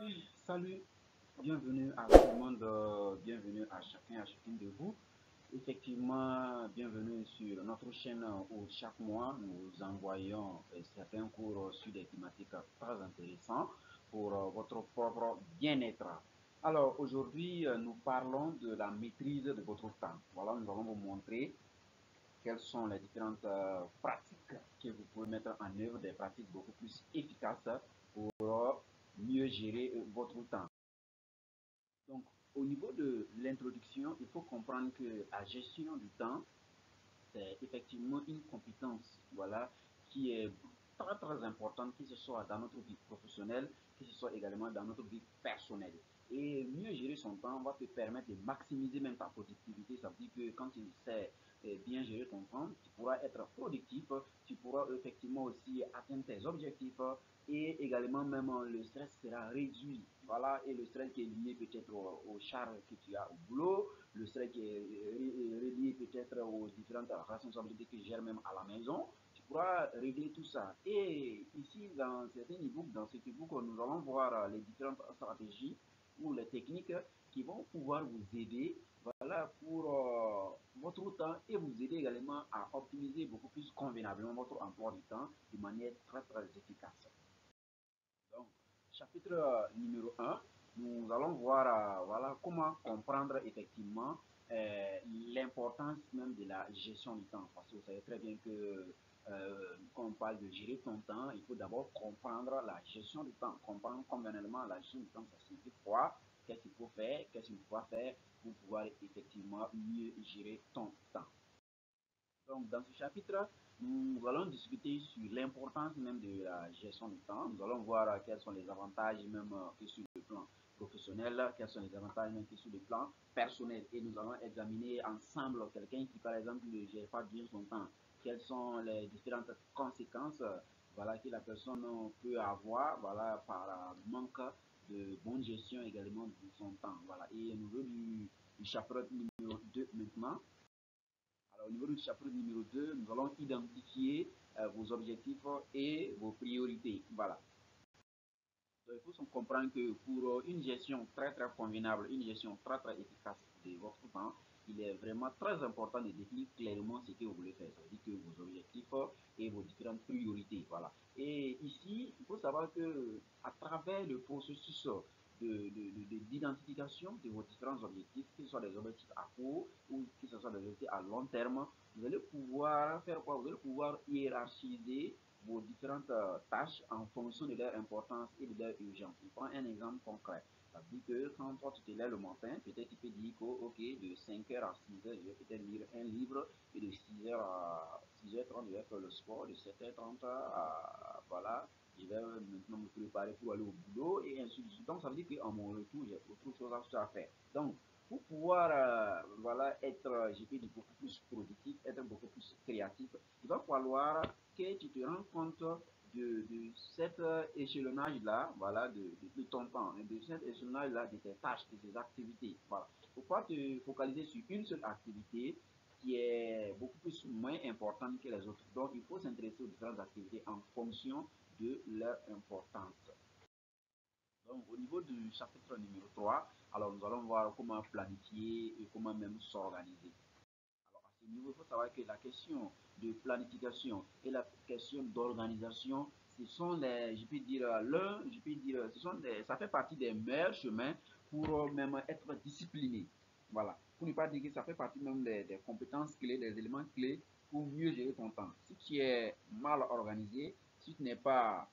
Ok, salut, bienvenue à tout le monde, bienvenue à chacun et à chacune de vous. Effectivement, bienvenue sur notre chaîne où chaque mois nous envoyons certains cours sur des thématiques très intéressantes pour votre propre bien-être. Alors aujourd'hui, nous parlons de la maîtrise de votre temps. Voilà, nous allons vous montrer quelles sont les différentes pratiques que vous pouvez mettre en œuvre, des pratiques beaucoup plus efficaces pour mieux gérer votre temps. Donc, au niveau de l'introduction, il faut comprendre que la gestion du temps, c'est effectivement une compétence, voilà, qui est très très importante, que ce soit dans notre vie professionnelle, que ce soit également dans notre vie personnelle. Et mieux gérer son temps va te permettre de maximiser même ta productivité. Ça veut dire que quand tu sais bien gérer ton temps, tu pourras être productif, tu pourras effectivement aussi atteindre tes objectifs et également même le stress sera réduit. Voilà, et le stress qui est lié peut-être aux charges que tu as au boulot, le stress qui est relié peut-être aux différentes responsabilités que tu gères même à la maison, tu pourras régler tout ça. Et ici, dans certains e-books, dans cet e-book, nous allons voir les différentes stratégies ou les techniques qui vont pouvoir vous aider, voilà, pour votre temps et vous aider également à optimiser beaucoup plus convenablement votre emploi du temps de manière très très efficace. Donc, chapitre numéro un, nous allons voir voilà, comment comprendre effectivement l'importance même de la gestion du temps. Parce que vous savez très bien que quand on parle de gérer ton temps, il faut d'abord comprendre la gestion du temps. Comprendre convenablement la gestion du temps, ça signifie quoi, qu'est-ce qu'il faut faire, qu'est-ce qu'il ne faut pas faire pour pouvoir effectivement mieux gérer ton temps. Donc, dans ce chapitre, nous allons discuter sur l'importance même de la gestion du temps. Nous allons voir quels sont les avantages même que sur le plan professionnel, quels sont les avantages même que sur le plan personnel. Et nous allons examiner ensemble quelqu'un qui, par exemple, ne gère pas bien son temps. Quelles sont les différentes conséquences voilà, que la personne peut avoir voilà, par manque de bonne gestion également de son temps. Voilà. Et au niveau du chapitre numéro 2 maintenant, alors, au niveau du chapitre numéro 2, nous allons identifier vos objectifs et vos priorités. Voilà. Donc, il faut comprendre que pour une gestion très très convenable, une gestion très très efficace de votre temps, il est vraiment très important de définir clairement ce que vous voulez faire. Ça veut dire que vos objectifs et vos différentes priorités. Voilà. Et ici, il faut savoir que à travers le processus d'identification de vos différents objectifs, que ce soit des objectifs à court ou que ce soit des objectifs à long terme, vous allez pouvoir faire quoi? Vous allez pouvoir hiérarchiser vos différentes tâches en fonction de leur importance et de leur urgence. Je prends un exemple concret. Ça veut dire que quand toi tu te lèves le matin, peut-être tu peux dire que ok, de 5h à 6h, je vais peut-être lire un livre et de 6h à 6h30, je vais faire le sport, de 7h30 à voilà, je vais maintenant me préparer pour aller au boulot et ainsi de suite. Donc ça veut dire qu'à mon retour, j'ai autre chose à faire. Donc pour pouvoir voilà, être, je peux dire, beaucoup plus productif, être beaucoup plus créatif, il va falloir que tu te rends compte de cet échelonnage-là, voilà, de ton temps, de cet échelonnage-là, de tes tâches, de tes activités. Voilà. Il ne faut pas te focaliser sur une seule activité qui est beaucoup plus moins importante que les autres. Donc, il faut s'intéresser aux différentes activités en fonction de leur importance. Donc, au niveau du chapitre numéro 3, alors nous allons voir comment planifier et comment même s'organiser. Alors, à ce niveau, il faut savoir que la question de planification et la question d'organisation, ce sont les, je peux dire, je peux dire, ça fait partie des meilleurs chemins pour même être discipliné. Voilà. Pour ne pas dire que ça fait partie même des compétences clés, des éléments clés pour mieux gérer ton temps. Si tu es mal organisé, si tu n'es pas,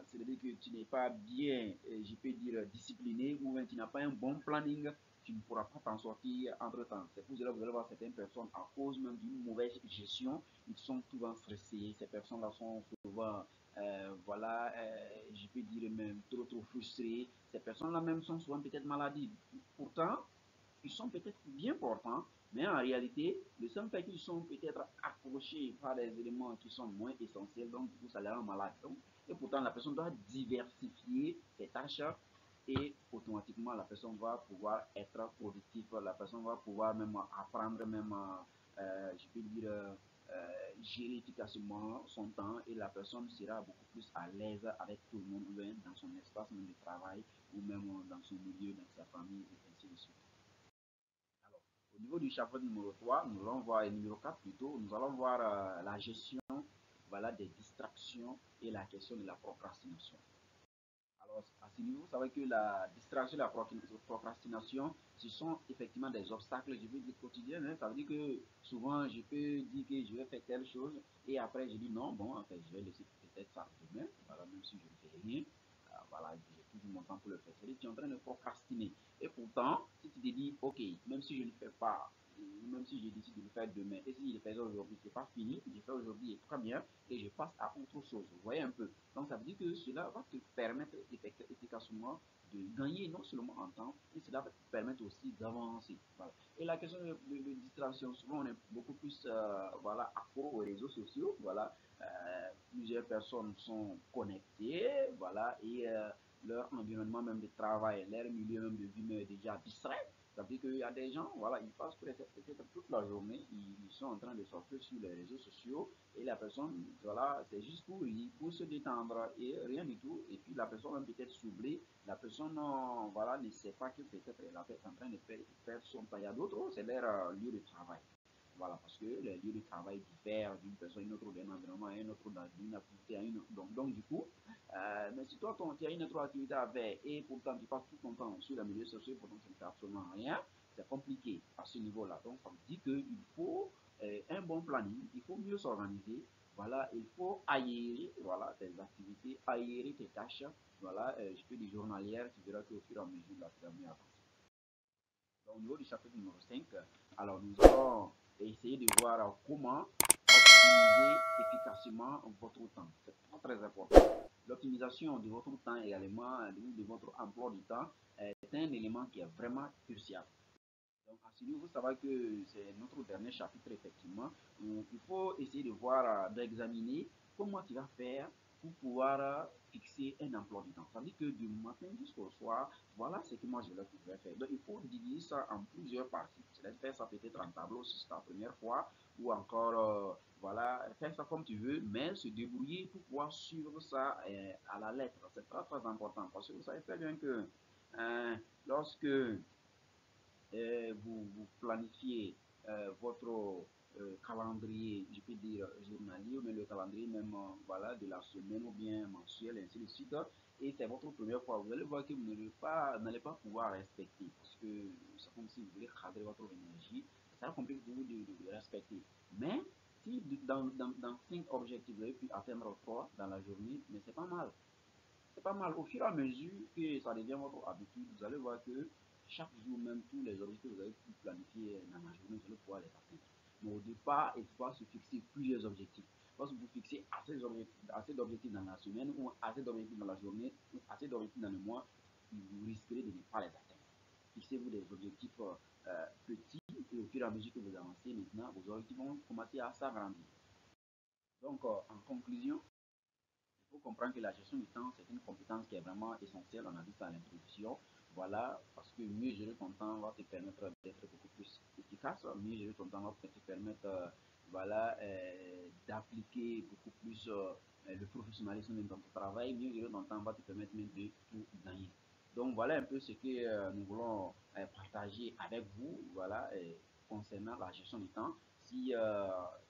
c'est-à-dire que tu n'es pas bien, je peux dire, discipliné, ou bien tu n'as pas un bon planning, tu ne pourras pas t'en sortir entre temps. C'est pour cela que vous allez voir certaines personnes, à cause même d'une mauvaise gestion, ils sont souvent stressés. Ces personnes-là sont souvent, voilà, je peux dire même trop frustrés. Ces personnes-là même sont souvent peut-être maladives. Pourtant, ils sont peut-être bien portants, mais en réalité, le seul fait qu'ils sont peut-être accrochés par des éléments qui sont moins essentiels, donc du coup, ça les rend malades. Donc, et pourtant, la personne doit diversifier ses tâches et automatiquement, la personne va pouvoir être productive, la personne va pouvoir même apprendre, même, je peux dire, gérer efficacement son temps et la personne sera beaucoup plus à l'aise avec tout le monde, même dans son espace même de travail ou même dans son milieu, dans sa famille et ainsi de suite. Alors, au niveau du chapitre numéro 3, nous allons voir, et numéro 4 plutôt, nous allons voir la gestion voilà, des distractions et la question de la procrastination. Alors, à ce niveau, vous savez que la distraction et la procrastination, ce sont effectivement des obstacles, je veux dire, quotidiens. Hein. Ça veut dire que souvent, je peux dire que je vais faire telle chose et après, je dis non, bon, en fait, je vais laisser peut-être ça demain, voilà, même si je ne fais rien. Voilà, j'ai toujours mon temps pour le faire. C'est-à-dire que tu es en train de procrastiner. Et pourtant, si tu te dis, ok, même si je ne fais pas, même si je décide de le faire demain, et si je le fais aujourd'hui, c'est pas fini, je fais aujourd'hui très bien, et je passe à autre chose. Vous voyez un peu. Donc, ça veut dire que cela va te permettre efficacement de gagner non seulement en temps, mais cela va te permettre aussi d'avancer. Voilà. Et la question de distraction, souvent on est beaucoup plus voilà, accro aux réseaux sociaux. Voilà. Plusieurs personnes sont connectées, voilà, et leur environnement même de travail, leur milieu même de vie est déjà distrait. Ça veut dire qu'il y a des gens, voilà, ils passent peut-être toute la journée, ils sont en train de sortir sur les réseaux sociaux et la personne, voilà, c'est juste pour se détendre et rien du tout. Et puis la personne peut-être s'oublie, la personne, voilà, ne sait pas que peut-être elle est en train de faire son temps. Il y a d'autres, c'est leur lieu de travail. Voilà, parce que les lieux de travail diffèrent d'une personne à une autre, d'un environnement à un autre, d'une activité à une autre. Donc du coup, mais si toi, tu as une autre activité à faire et pourtant tu passes tout ton temps sur les milieux sociaux, pourtant tu ne fais absolument rien, c'est compliqué à ce niveau-là. Donc ça me dit qu'il faut un bon planning, il faut mieux s'organiser. Voilà, il faut aérer voilà, tes activités, aérer tes tâches. Voilà, je peux dire journalières, tu verras qu'au fur et à mesure, là, tu vas mieux avancer. Donc, au niveau du chapitre numéro 5, alors nous allons essayer de voir comment optimiser efficacement votre temps. C'est très important. L'optimisation de votre temps également, de votre emploi du temps, est un élément qui est vraiment crucial. Donc, à ce niveau, vous savez que c'est notre dernier chapitre, effectivement, où il faut essayer de voir, d'examiner comment tu vas faire pour pouvoir fixer un emploi du temps. Ça veut dire que du matin jusqu'au soir, voilà ce que moi je vais faire. Donc, il faut diviser ça en plusieurs parties. C'est-à-dire faire ça peut-être en tableau si c'est la première fois, ou encore, voilà, faire ça comme tu veux, mais se débrouiller pour pouvoir suivre ça à la lettre. C'est très, très important parce que vous savez très bien que lorsque vous planifiez votre calendrier, je peux dire journalier, mais le calendrier même voilà, de la semaine ou bien mensuel, ainsi de suite. Et c'est votre première fois. Vous allez voir que vous n'allez pas pouvoir respecter parce que c'est comme si vous voulez cadrer votre énergie. Ça va compliqué pour vous de respecter. Mais si dans 5 objectifs, vous avez pu atteindre 3 dans la journée, mais c'est pas mal. C'est pas mal. Au fur et à mesure que ça devient votre habitude, vous allez voir que chaque jour, même tous les objectifs que vous avez pu planifier dans la journée, vous allez pouvoir les atteindre. Mais au départ, il faut se fixer plusieurs objectifs. Lorsque vous fixez assez d'objectifs dans la semaine, ou assez d'objectifs dans la journée, ou assez d'objectifs dans le mois, vous risquerez de ne pas les atteindre. Fixez-vous des objectifs petits et au fur et à mesure que vous avancez maintenant, vos objectifs vont commencer à s'agrandir. Donc, en conclusion, il faut comprendre que la gestion du temps, c'est une compétence qui est vraiment essentielle. On a dit ça à l'introduction. Voilà, parce que mieux gérer ton temps va te permettre d'être beaucoup plus efficace. Mieux gérer ton temps va te permettre voilà, d'appliquer beaucoup plus le professionnalisme dans ton travail. Mieux gérer ton temps va te permettre même de tout gagner. Donc voilà un peu ce que nous voulons partager avec vous voilà, concernant la gestion du temps. Si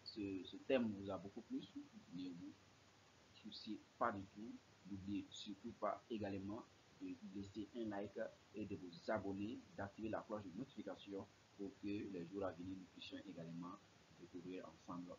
ce thème vous a beaucoup plu, ne vous souciez pas du tout. N'oubliez surtout pas également de laisser un like et de vous abonner, d'activer la cloche de notification pour que les jours à venir nous puissions également découvrir ensemble